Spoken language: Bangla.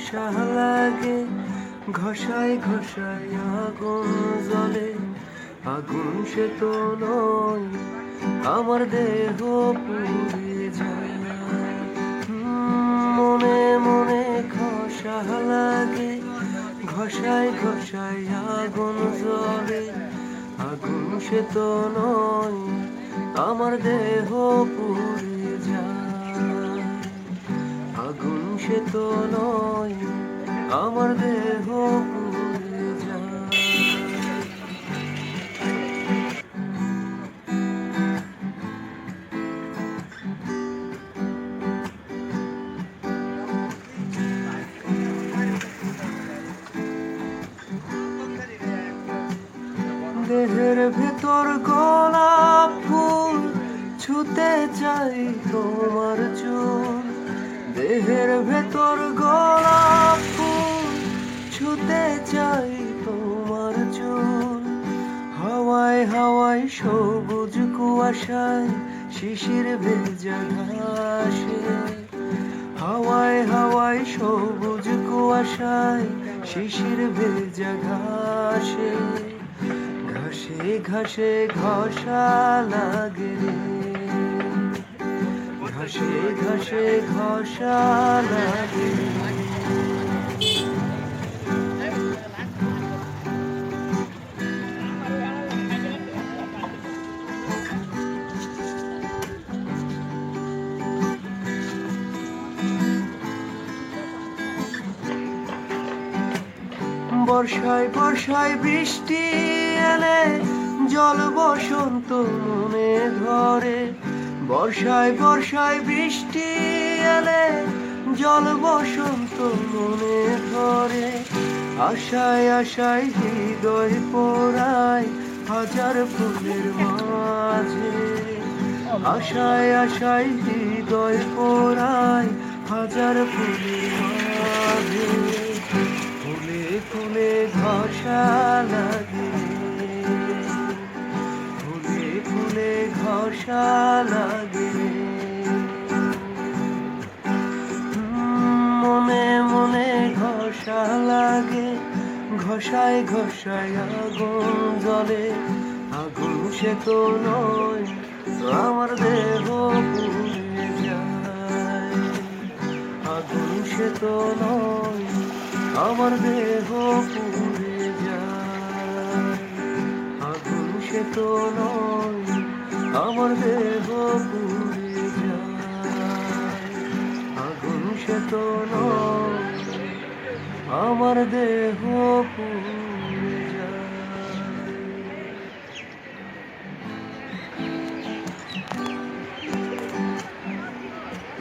ঘষা লাগে, ঘষায় ঘষায় আগুন জ্বলে। আগুন সে তো নয়, আমার দেহ পুড়ে যায়। মনে মনে ঘষা লাগে, ঘষায় ঘষায় আগুন জ্বলে। আগুন সে তো নয়, আমার দেহ পুড়ে যায়। আগুন সে তো নয়, আমার দেহ পুড়ে যায়। দেহের ভেতর গোলাপ ফুল, ছুতে চাই তোমার চুল। দেহের ভেতর গোলাপ ফুল, ছুতে চাই তোমার চুল। হাওয়ায় হাওয়ায় সবুজ কুয়াশায়, শিশির ভেজা ঘাসে। হাওয়ায় হাওয়ায় সবুজ কুয়াশায়, শিশির ভেজা ঘাসে। ঘাসে ঘাসে ঘষা লাগে রে, ঘাসে ঘাসে ঘষা লাগে। বর্ষায় বর্ষায় বৃষ্টি এলে, জল বসন্ত মনে ধরে। বর্ষায় বর্ষায় বৃষ্টি এলে, জল বসন্ত মনে ধরে। আশায় আশায় হৃদয় পোড়ায়, হাজার ফুলের মাঝে। আশায় আশায় হৃদয় পোড়ায়, হাজার ফুলের মাঝে। ফুলে ফুলে ঘষা লাগে, ফুলে ফুলে ঘষা লাগে। মনে মনে ঘষা লাগে, ঘষায় ঘষায় আগুন জ্বলে। আগুন সে তো নয়, আমার দেহ পুড়ে যায়। আগুন সে তো নয়, আমার দেহ পুড়ে যায়। আগুন সে তো নয়, আমার দেহ পুড়ে যায়। আগুন সে তো নয়, আমার দেহ পুড়ে যায়।